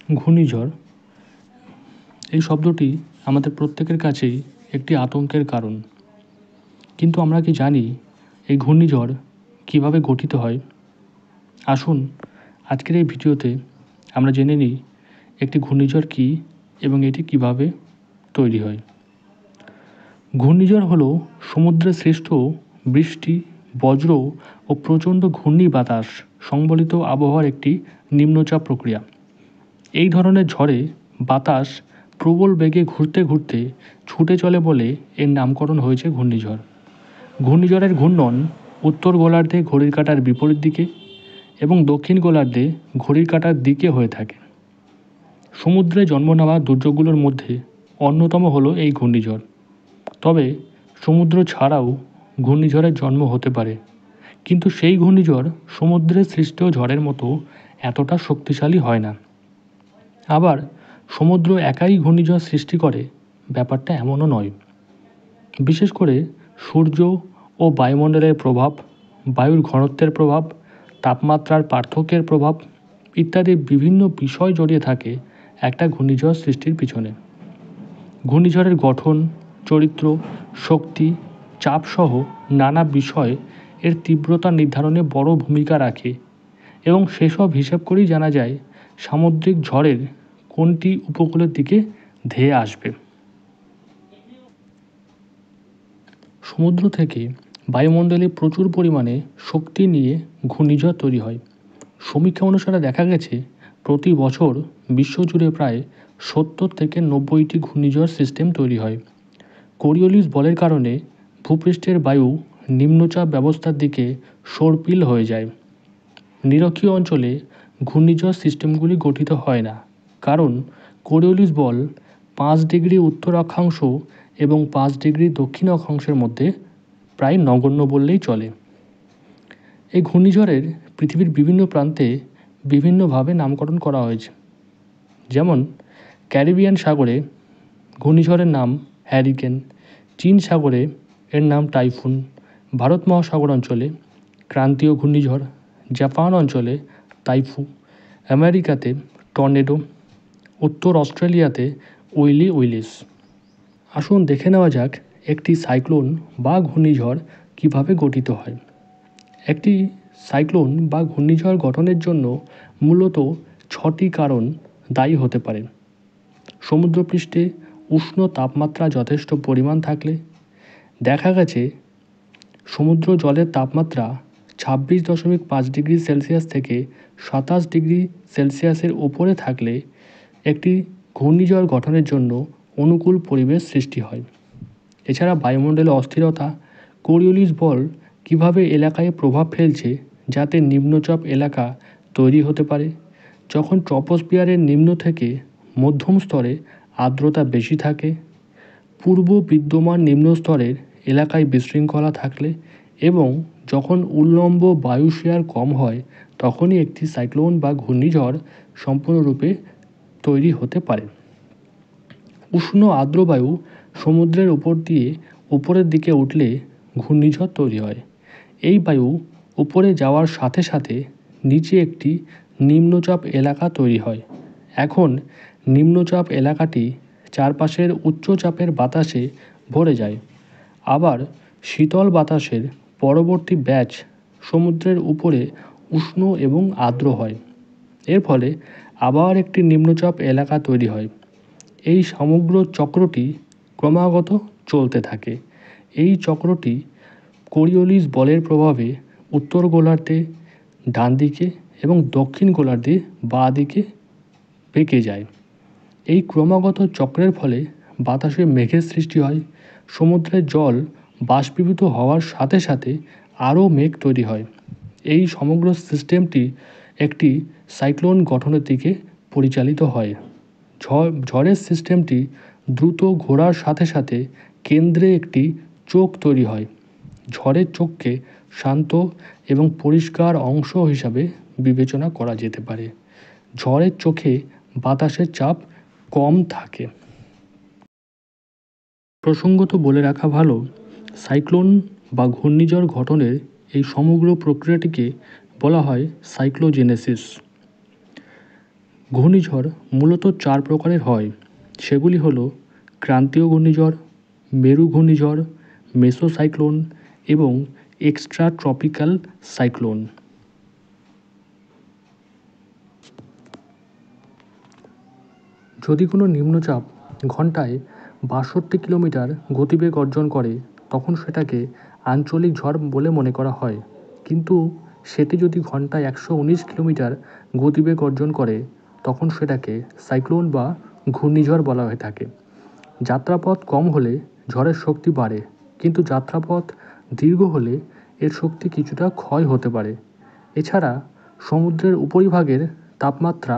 ঘূর্ণিঝড় এই শব্দটি আমাদের প্রত্যেকের কাছেই একটি আতঙ্কের কারণ। কিন্তু আমরা কি জানি এই ঘূর্ণিঝড় কীভাবে গঠিত হয়? আসুন আজকের এই ভিডিওতে আমরা জেনে নিই একটি ঘূর্ণিঝড় কী এবং এটি কিভাবে তৈরি হয়। ঘূর্ণিঝড় হলো সমুদ্রে সৃষ্ট বৃষ্টি, বজ্র ও প্রচণ্ড ঘূর্ণি বাতাস সংবলিত আবহাওয়ার একটি নিম্নচাপ প্রক্রিয়া। এই ধরনের ঝড়ে বাতাস প্রবল বেগে ঘুরতে ঘুরতে ছুটে চলে বলে এর নামকরণ হয়েছে ঘূর্ণিঝড়। ঘূর্ণিঝড়ের ঘূর্ণন উত্তর গোলার্ধে ঘড়ির কাঁটার বিপরীত দিকে এবং দক্ষিণ গোলার্ধে ঘড়ির কাঁটার দিকে হয়ে থাকে। সমুদ্রে জন্ম নেওয়া দুর্যোগগুলোর মধ্যে অন্যতম হলো এই ঘূর্ণিঝড়। তবে সমুদ্র ছাড়াও ঘূর্ণিঝড়ের জন্ম হতে পারে, কিন্তু সেই ঘূর্ণিঝড় সমুদ্রে সৃষ্ট ঝড়ের মতো এতটা শক্তিশালী হয় না। আবার সমুদ্র একাই ঘূর্ণিঝড় সৃষ্টি করে, ব্যাপারটা এমনও নয়। বিশেষ করে সূর্য ও বায়ুমণ্ডলের প্রভাব, বায়ুর ঘনত্বের প্রভাব, তাপমাত্রার পার্থক্যের প্রভাব ইত্যাদি বিভিন্ন বিষয় জড়িয়ে থাকে একটা ঘূর্ণিঝড় সৃষ্টির পিছনে। ঘূর্ণিঝড়ের গঠন, চরিত্র, শক্তি, চাপসহ নানা বিষয় এর তীব্রতা নির্ধারণে বড় ভূমিকা রাখে এবং সেসব হিসাব করেই জানা যায় সামুদ্রিক ঝড়ের কোনটি উপকূলের দিকে ধেয়ে আসবে। সমুদ্র থেকে বায়ুমণ্ডলে প্রচুর পরিমাণে শক্তি নিয়ে ঘূর্ণিঝড় তৈরি হয়। সমীক্ষা অনুসারে দেখা গেছে প্রতি বছর বিশ্বজুড়ে প্রায় 70 থেকে 90টি ঘূর্ণিঝড় সিস্টেম তৈরি হয়। কোরিওলিস বলের কারণে ভূপৃষ্ঠের বায়ু নিম্নচাপ ব্যবস্থার দিকে সরপিল হয়ে যায়। নিরক্ষীয় অঞ্চলে ঘূর্ণিঝড় সিস্টেমগুলি গঠিত হয় না, কারণ কোরিওলিস বল 5 ডিগ্রি উত্তর অক্ষাংশ এবং 5 ডিগ্রি দক্ষিণ অক্ষাংশের মধ্যে প্রায় নগণ্য বললেই চলে। এই ঘূর্ণিঝড়ের পৃথিবীর বিভিন্ন প্রান্তে বিভিন্নভাবে নামকরণ করা হয়েছে। যেমন ক্যারিবিয়ান সাগরে ঘূর্ণিঝড়ের নাম হ্যারিকেন, চীন সাগরে এর নাম টাইফুন, ভারত মহাসাগর অঞ্চলে ক্রান্তীয় ঘূর্ণিঝড়, জাপান অঞ্চলে তাইফু, আমেরিকাতে টর্নেডো, উত্তর অস্ট্রেলিয়াতে উইলিস। আসুন দেখে নেওয়া যাক একটি সাইক্লোন বা ঘূর্ণিঝড় কিভাবে গঠিত হয়। একটি সাইক্লোন বা ঘূর্ণিঝড় গঠনের জন্য মূলত 6টি কারণ দায়ী হতে পারে। সমুদ্রপৃষ্ঠে উষ্ণ তাপমাত্রা যথেষ্ট পরিমাণ থাকলে, দেখা গেছে সমুদ্র জলের তাপমাত্রা 26.5 ডিগ্রি সেলসিয়াস থেকে 27 ডিগ্রি সেলসিয়াসের ওপরে থাকলে একটি ঘূর্ণিঝড় গঠনের জন্য অনুকূল পরিবেশ সৃষ্টি হয়। এছাড়া বায়ুমণ্ডলে অস্থিরতা, কোরিওলিস বল কীভাবে এলাকায় প্রভাব ফেলছে যাতে নিম্নচাপ এলাকা তৈরি হতে পারে। যখন ট্রপোস্ফিয়ারের নিম্ন থেকে মধ্যম স্তরে আর্দ্রতা বেশি থাকে, পূর্ব বিদ্যমান নিম্ন স্তরের এলাকায় বিশৃঙ্খলা থাকলে এবং যখন উল্লম্ব বায়ুশেয়ার কম হয়, তখনই একটি সাইক্লোন বা ঘূর্ণিঝড় সম্পূর্ণরূপে তৈরি হতে পারে। উষ্ণ আর্দ্র বায়ু সমুদ্রের উপর দিয়ে উপরের দিকে উঠলে ঘূর্ণিঝড় তৈরি হয়। এই বায়ু উপরে যাওয়ার সাথে সাথে নিচে একটি নিম্নচাপ এলাকা তৈরি হয়। এখন নিম্নচাপ এলাকাটি চারপাশের উচ্চচাপের বাতাসে ভরে যায়। আবার শীতল বাতাসের পরবর্তী ব্যাচ সমুদ্রের উপরে উষ্ণ এবং আর্দ্র হয়। এর ফলে আবার একটি নিম্নচাপ এলাকা তৈরি হয়। এই সমগ্র চক্রটি ক্রমাগত চলতে থাকে। এই চক্রটি কোরিওলিস বলের প্রভাবে উত্তর গোলার্ধে ডান দিকে এবং দক্ষিণ গোলার্ধে বাঁ দিকে বেঁকে যায়। এই ক্রমাগত চক্রের ফলে বাতাসে মেঘের সৃষ্টি হয়। সমুদ্রের জল বাষ্পীভূত হওয়ার সাথে সাথে আরও মেঘ তৈরি হয়। এই সমগ্র সিস্টেমটি একটি সাইক্লোন গঠনের দিকে পরিচালিত হয়। ঝড়ের সিস্টেমটি দ্রুত ঘোরার সাথে সাথে কেন্দ্রে একটি চোখ তৈরি হয়। ঝড়ের চোখকে শান্ত এবং পরিষ্কার অংশ হিসাবে বিবেচনা করা যেতে পারে। ঝড়ের চোখে বাতাসের চাপ কম থাকে। প্রসঙ্গত বলে রাখা ভালো, সাইক্লোন বা ঘূর্ণিঝড় গঠনের এই সমগ্র প্রক্রিয়াটিকে বলা হয় সাইক্লোজেনেসিস। ঘূর্ণিঝড় মূলত 4 প্রকারের হয়। সেগুলি হলো ক্রান্তীয় ঘূর্ণিঝড়, মেরু ঘূর্ণিঝড়, মেসোসাইক্লোন এবং এক্সট্রা ট্রপিক্যাল সাইক্লোন। যদি কোনো নিম্নচাপ ঘন্টায় ৬২ কিলোমিটার গতিবেগ অর্জন করে তখন সেটাকে আঞ্চলিক ঝড় বলে মনে করা হয়, কিন্তু সেটি যদি ঘন্টায় ১১৯ কিলোমিটার গতিবেগ অর্জন করে তখন সেটাকে সাইক্লোন বা ঘূর্ণিঝড় বলা হয়ে থাকে। যাত্রাপথ কম হলে ঝড়ের শক্তি বাড়ে, কিন্তু যাত্রাপথ দীর্ঘ হলে এর শক্তি কিছুটা ক্ষয় হতে পারে। এছাড়া সমুদ্রের উপরিভাগের তাপমাত্রা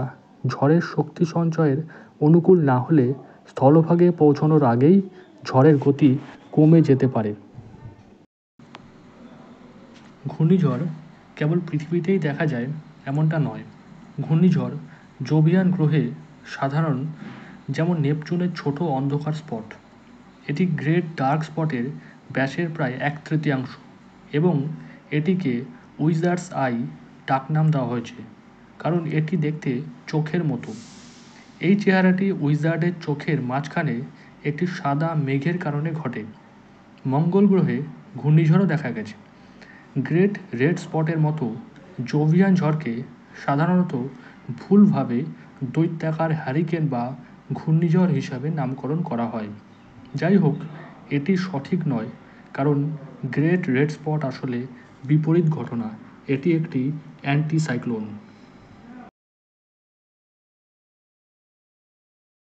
ঝড়ের শক্তি সঞ্চয়ের অনুকূল না হলে স্থলভাগে পৌঁছানোর আগেই ঝড়ের গতি কমে যেতে পারে। ঘূর্ণিঝড় কেবল পৃথিবীতেই দেখা যায় এমনটা নয়। ঘূর্ণিঝড় জোভিয়ান গ্রহে সাধারণ, যেমন নেপচুনের ছোট অন্ধকার স্পট। এটি গ্রেট ডার্ক স্পটের ব্যাসের প্রায় 1/3 এবং এটিকে উইজার্ডস আই ডাকনাম দেওয়া হয়েছে, কারণ এটি দেখতে চোখের মতো। এই চেহারাটি উইজার্ডের চোখের মাঝখানে একটি সাদা মেঘের কারণে ঘটে। মঙ্গল গ্রহে ঘূর্ণিঝড়ও দেখা গেছে। গ্রেট রেড স্পটের মতো জোভিয়ান ঝড়কে সাধারণত ভুলভাবে দৈত্যাকার হ্যারিকেন বা ঘূর্ণিঝড় হিসাবে নামকরণ করা হয়। যাই হোক, এটি সঠিক নয়, কারণ গ্রেট রেড স্পট আসলে বিপরীত ঘটনা, এটি একটি অ্যান্টিসাইক্লোন।